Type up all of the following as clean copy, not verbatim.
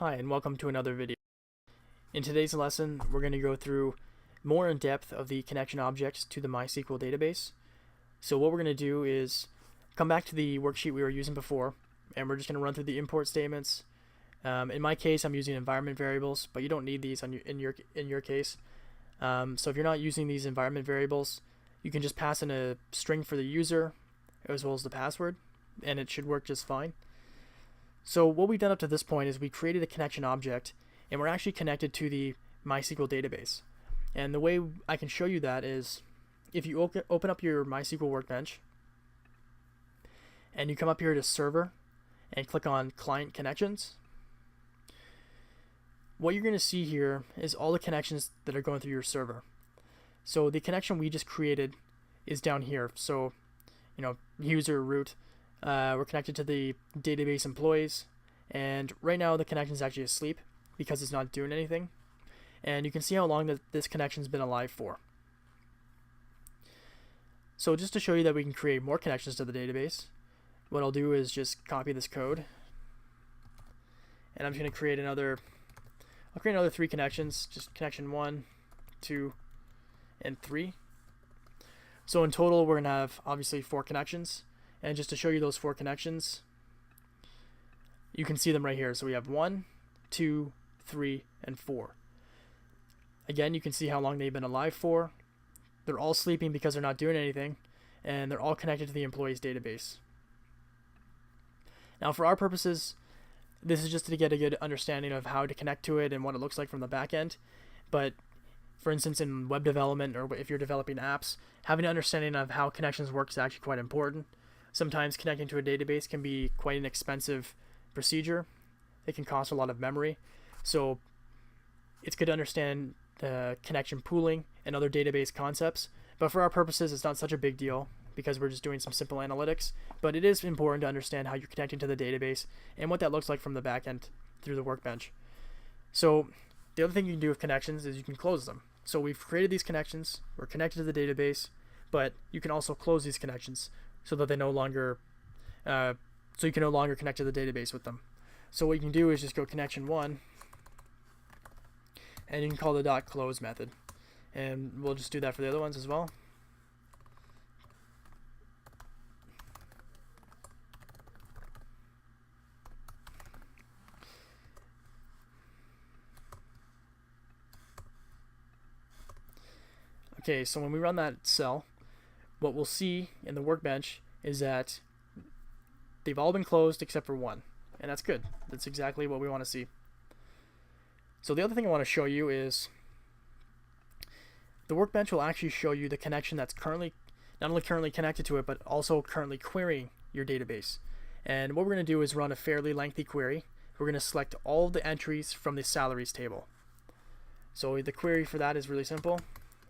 Hi, and welcome to another video. In today's lesson, we're going to go through more in depth of the connection objects to the MySQL database. So what we're going to do is come back to the worksheet we were using before, and we're just going to run through the import statements. In my case, I'm using environment variables, but you don't need these in your case. So if you're not using these environment variables, you can just pass in a string for the user as well as the password, and it should work just fine. So what we've done up to this point is we created a connection object, and we're actually connected to the MySQL database. And the way I can show you that is if you open up your MySQL Workbench and you come up here to Server and click on Client Connections, what you're going to see here is all the connections that are going through your server. So the connection we just created is down here. So, user root. We're connected to the database employees, and right now the connection is actually asleep because it's not doing anything. And you can see how long this connection's been alive for. So just to show you that we can create more connections to the database, what I'll do is just copy this code, and I'm just going to create another 3 connections, just connection 1, 2, and 3. So in total we're going to have obviously 4 connections. And just to show you those 4 connections, you can see them right here. So we have 1, 2, 3, and 4. Again, you can see how long they've been alive for. They're all sleeping because they're not doing anything, and they're all connected to the employee's database. Now for our purposes, this is just to get a good understanding of how to connect to it and what it looks like from the back end. But for instance, in web development, or if you're developing apps, having an understanding of how connections work is actually quite important. Sometimes connecting to a database can be quite an expensive procedure. It can cost a lot of memory. So it's good to understand connection pooling and other database concepts. But for our purposes, it's not such a big deal because we're just doing some simple analytics. But it is important to understand how you're connecting to the database and what that looks like from the back end through the workbench. So the other thing you can do with connections is you can close them. So we've created these connections. We're connected to the database, but you can also close these connections so that they no longer, so you can no longer connect to the database with them. So what you can do is just go connection 1, and you can call the .close method, and we'll just do that for the other ones as well. Okay, so when we run that cell, what we'll see in the workbench is that they've all been closed except for 1, and that's good. That's exactly what we want to see. So the other thing I want to show you is the workbench will actually show you the connection that's not only currently connected to it, but also currently querying your database. And what we're going to do is run a fairly lengthy query. We're going to select all of the entries from the salaries table. So the query for that is really simple.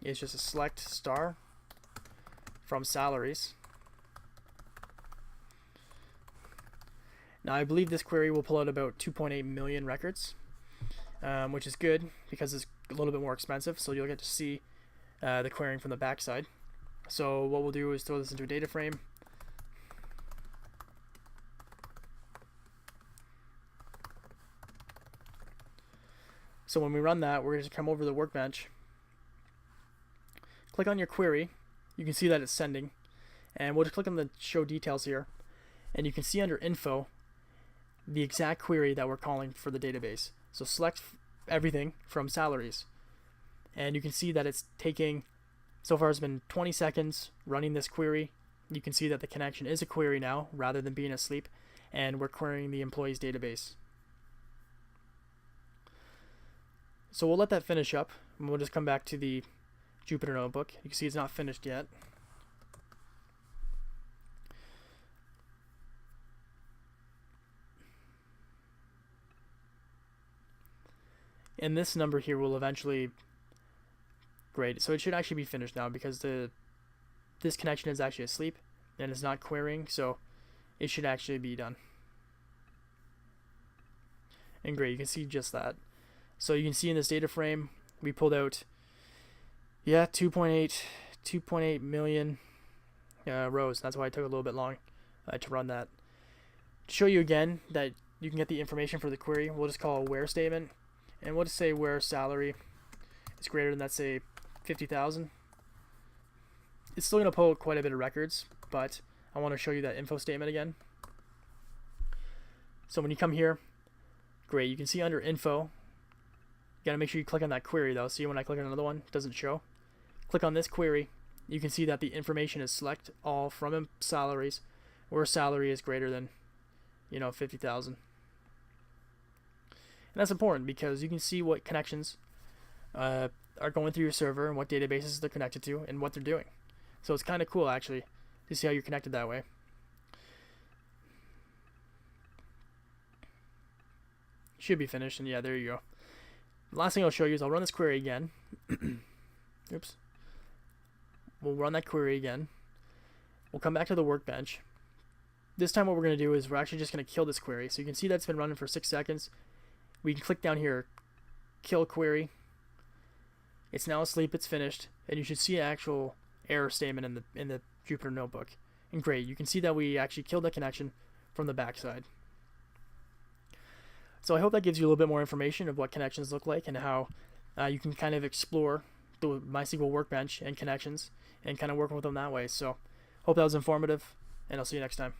It's just a select star from salaries. Now I believe this query will pull out about 2.8 million records, which is good because it's a little bit more expensive, so you'll get to see the querying from the backside. So what we'll do is throw this into a data frame. So when we run that, we're going to come over to the workbench, click on your query. You can see that it's sending, and we'll just click on the show details here, and you can see under info the exact query that we're calling for the database. So select everything from salaries, and you can see that it's taking, so far it's been 20 seconds running this query. You can see that the connection is a query now rather than being asleep, and we're querying the employee's database. So we'll let that finish up, and we'll just come back to the Jupyter notebook. You can see it's not finished yet. And this number here will eventually, great, so it should actually be finished now because this connection is actually asleep and it's not querying, so it should actually be done. And great, you can see just that. So you can see in this data frame we pulled out 2.8 million rows. That's why it took a little bit long to run that. To show you again that you can get the information for the query. We'll just call a where statement, and we'll just say where salary is greater than, let's say, 50,000. It's still going to pull quite a bit of records, but I want to show you that info statement again. So when you come here, great, you can see under info, you got to make sure you click on that query though. See, when I click on another one, it doesn't show. Click on this query, you can see that the information is select all from salaries, where salary is greater than, 50,000. And that's important because you can see what connections are going through your server and what databases they're connected to and what they're doing. So it's kind of cool actually to see how you're connected that way. Should be finished, and yeah, there you go. The last thing I'll show you is I'll run this query again. Oops. We'll run that query again. We'll come back to the workbench. This time what we're going to do is we're actually just going to kill this query. So you can see that's been running for 6 seconds. We can click down here, kill query. It's now asleep, it's finished, and you should see an actual error statement in the Jupyter notebook. And great, you can see that we actually killed the connection from the backside. So I hope that gives you a little bit more information of what connections look like and how you can kind of explore the MySQL Workbench and connections and kind of working with them that way. So hope that was informative, and I'll see you next time.